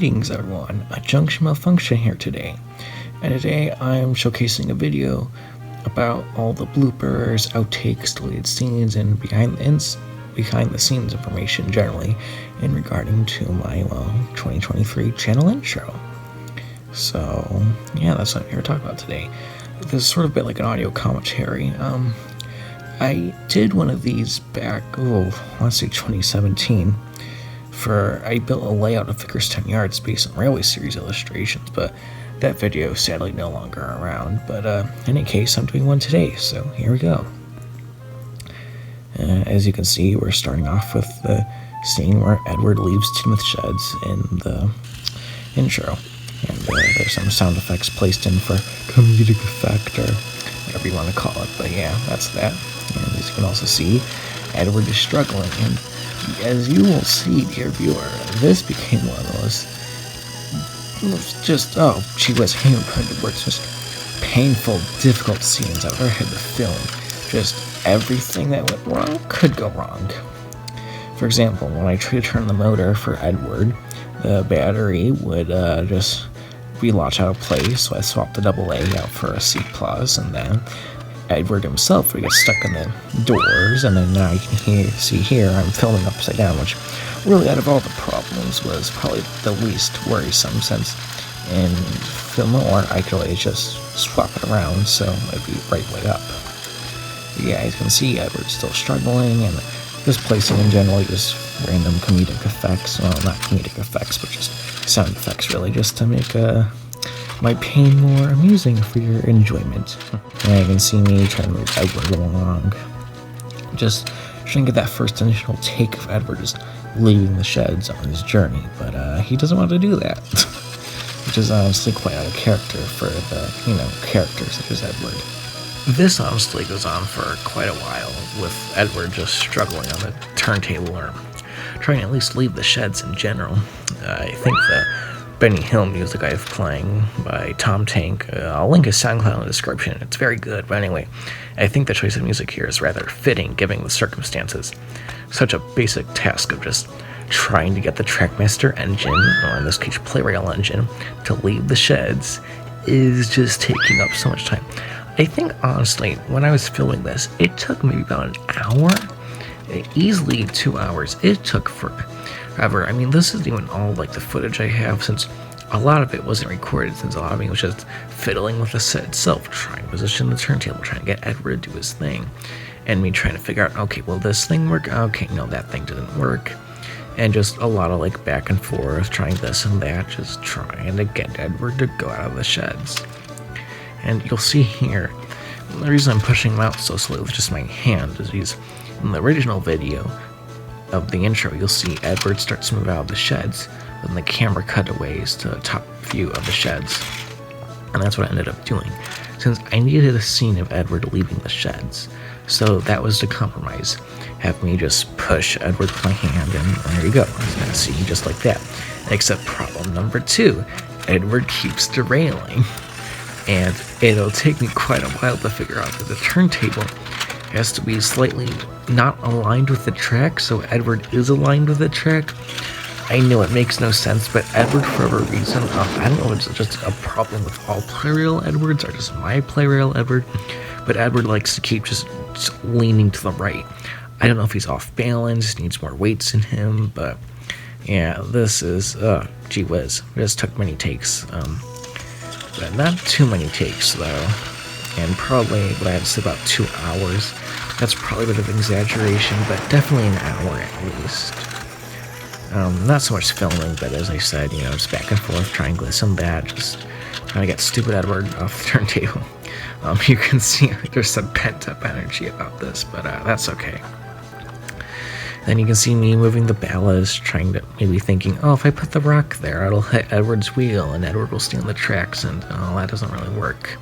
Greetings everyone, aJunctionMalfunction here today, and today I'm showcasing a video about all the bloopers, outtakes, deleted scenes, and behind the scenes information generally in regarding to my 2023 channel intro. So yeah, that's what I'm here to talk about today. This is sort of a bit like an audio commentary. I did one of these back, let's say 2017. I built a layout of Figures 10 Yards based on Railway Series illustrations, but that video is sadly no longer around. But in any case, I'm doing one today, so here we go. As you can see, we're starting off with the scene where Edward leaves Tinmouth Sheds in the intro. And there's some sound effects placed in for comedic effect, or whatever you want to call it, but yeah, that's that. And as you can also see, Edward is struggling, and as you will see, dear viewer, this became one of those just, painful, difficult scenes I've ever had to film. Just everything that went wrong could go wrong. For example, when I tried to turn the motor for Edward, the battery would just be locked out of place, so I swapped the AA out for a C+, and then Edward himself would get stuck in the doors, and then now you can see here I'm filming upside down, which really out of all the problems was probably the least worrisome, since in film noir I could always just swap it around so it'd be right way up. But yeah, as you can see, Edward's still struggling, and just placing in general just random comedic effects, well, not comedic effects, but just sound effects really, just to make my pain more amusing for your enjoyment. And you can see me trying to move Edward along, just trying to get that first initial take of Edward just leaving the sheds on his journey, but he doesn't want to do that, which is honestly quite out of character for the, character such as Edward. This honestly goes on for quite a while, with Edward just struggling on the turntable, or trying to at least leave the sheds in general. I think the Benny Hill music I have playing by TomTank, I'll link his SoundCloud in the description, it's very good, but anyway, I think the choice of music here is rather fitting given the circumstances. Such a basic task of just trying to get the Trackmaster engine, or in this case Playrail engine, to leave the sheds is just taking up so much time. I think honestly, when I was filming this, it took maybe about an hour, easily 2 hours. It took forever. I mean, this isn't even all like the footage I have, since a lot of it wasn't recorded, since a lot of it was just fiddling with the set itself, trying to position the turntable, trying to get Edward to do his thing, and me trying to figure out, okay, will this thing work? Okay, no, that thing didn't work. And just a lot of like back and forth, trying this and that, just trying to get Edward to go out of the sheds. And you'll see here, the reason I'm pushing him out so slowly with just my hand is in the original video of the intro, you'll see Edward starts to move out of the sheds, then the camera cutaways to the top view of the sheds. And that's what I ended up doing, since I needed a scene of Edward leaving the sheds. So that was the compromise. Have me just push Edward with my hand, and there you go. As you can see, just like that. Except problem number 2, Edward keeps derailing. And it'll take me quite a while to figure out that the turntable has to be slightly not aligned with the track, so Edward is aligned with the track. I know it makes no sense, but Edward, for whatever reason, I don't know if it's just a problem with all Playrail Edwards or just my Playrail Edward, but Edward likes to keep just leaning to the right. I don't know if he's off balance, needs more weights in him, but yeah, this is, gee whiz, it just took many takes. But not too many takes though, and probably what I had to say about 2 hours. That's probably a bit of an exaggeration, but definitely an hour at least. Not so much filming, but as I said, just back and forth, trying this and that, just trying to get stupid Edward off the turntable. You can see there's some pent-up energy about this, but that's okay. Then you can see me moving the ballast, trying to maybe thinking, oh, if I put the rock there, it'll hit Edward's wheel, and Edward will stay on the tracks, and that doesn't really work.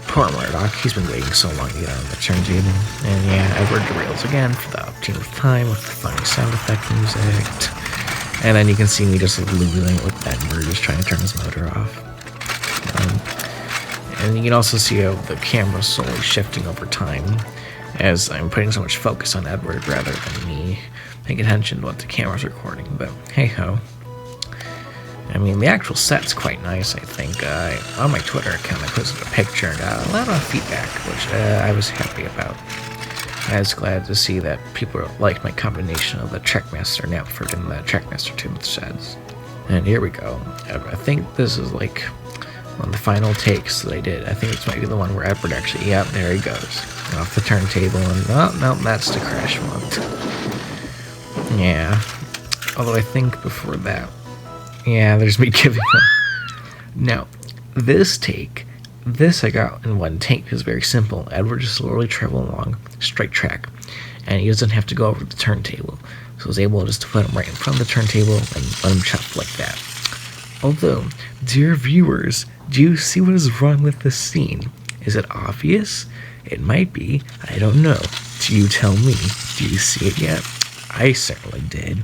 Poor Murdoch, he's been waiting so long to get on the turntable. And yeah, Edward derails again for the 18th time with the funny sound effect music. And then you can see me just losing it with Edward, just trying to turn his motor off. And you can also see how the camera's slowly shifting over time, as I'm putting so much focus on Edward rather than me paying attention to what the camera's recording, but hey ho. I mean, the actual set's quite nice, I think. On my Twitter account, I posted a picture and got a lot of feedback, which I was happy about. I was glad to see that people liked my combination of the Trackmaster and Knapford and the Trackmaster 2 sheds. And here we go. I think this is like one of the final takes that I did. I think this might be the one where Edward actually, yep, there he goes. Off the turntable, and no, that's the crash one. Yeah. Although I think before that, yeah, there's me giving up. Now, this I got in one take. It's very simple. Edward just slowly traveling along, straight track, and he doesn't have to go over the turntable. So I was able just to put him right in front of the turntable and let him chop like that. Although, dear viewers, do you see what is wrong with this scene? Is it obvious? It might be. I don't know. Do you tell me? Do you see it yet? I certainly did.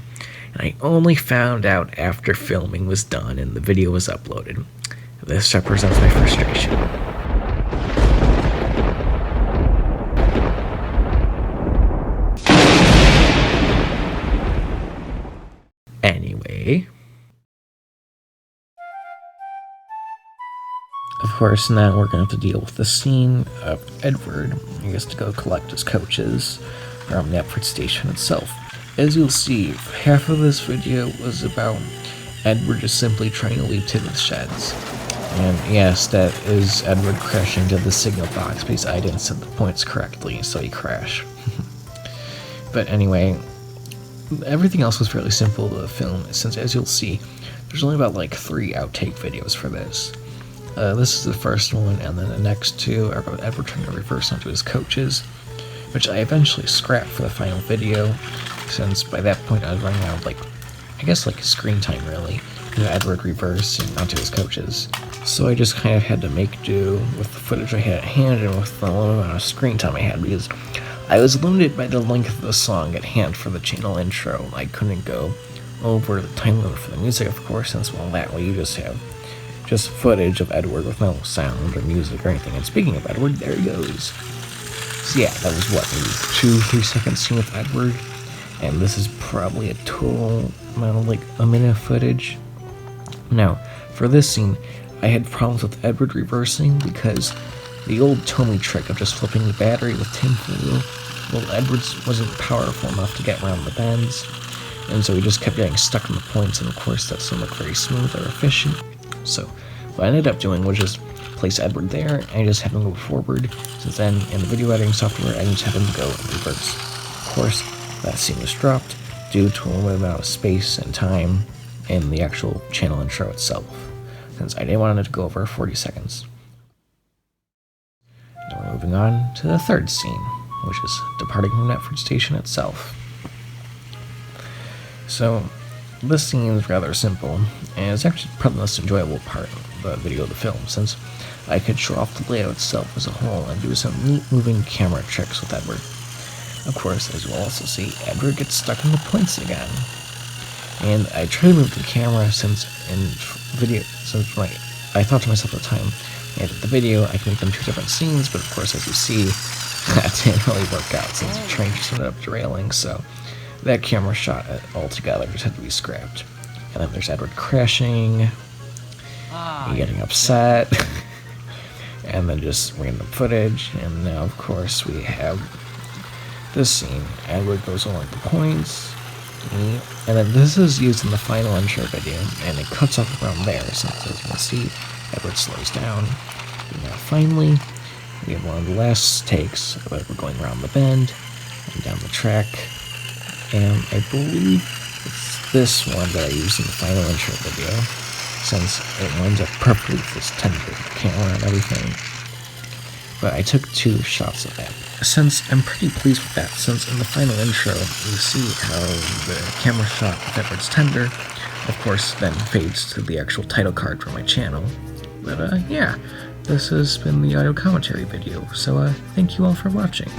And I only found out after filming was done and the video was uploaded. This represents my frustration. Anyway. Of course, now we're going to have to deal with the scene of Edward. He has to go collect his coaches from Knapford Station itself. As you'll see, half of this video was about Edward just simply trying to leave to the sheds. And yes, that is Edward crashing to the signal box because I didn't set the points correctly, so he crashed. But anyway, everything else was fairly simple to film, since as you'll see, there's only about like 3 outtake videos for this. This is the first one, and then the next 2 are about Edward trying to reverse onto his coaches, which I eventually scrapped for the final video, since by that point I was running out of, like, I guess like screen time really, to Edward reversing onto his coaches. So I just kind of had to make do with the footage I had at hand and with the little amount of screen time I had, because I was limited by the length of the song at hand for the channel intro. I couldn't go over the time limit for the music, of course, since, well, that way you just have just footage of Edward with no sound or music or anything. And speaking of Edward, there he goes. So yeah, that was what, maybe 2-3 seconds scene with Edward, and this is probably a total amount of like a minute of footage. Now, for this scene, I had problems with Edward reversing because the old Tommy trick of just flipping the battery with tinfoil, well, Edward's wasn't powerful enough to get around the bends, and so he just kept getting stuck in the points, and of course that doesn't look very smooth or efficient. So what I ended up doing was just place Edward there and just have him go forward, since then in the video editing software I just have him go in reverse. Of course, that scene was dropped due to a limited amount of space and time in the actual channel intro itself, since I didn't want it to go over 40 seconds. Now we're moving on to the third scene, which is departing from Knapford Station itself. So, this scene is rather simple, and it's actually probably the most enjoyable part of the video of the film, since I could show off the layout itself as a whole and do some neat moving camera tricks with Edward. Of course, as you'll also see, Edward gets stuck in the points again. And I try to move the camera since I thought to myself at the time, and the video, I can make them 2 different scenes, but of course, as you see, that didn't really work out since the train just ended up derailing, so that camera shot altogether just had to be scrapped. And then there's Edward crashing, getting upset, and then just random footage, and now of course we have this scene. Edward goes along the points, and then this is used in the final intro video, and it cuts off around there, since as you can see, Edward slows down. And now finally, we have one of the last takes of Edward going around the bend and down the track, and I believe it's this one that I used in the final intro video, since it lines up perfectly with this tender camera and everything. But I took 2 shots of that, since I'm pretty pleased with that, since in the final intro, you see how the camera shot of Edward's tender, of course, then fades to the actual title card for my channel. But yeah, this has been the audio commentary video, so thank you all for watching.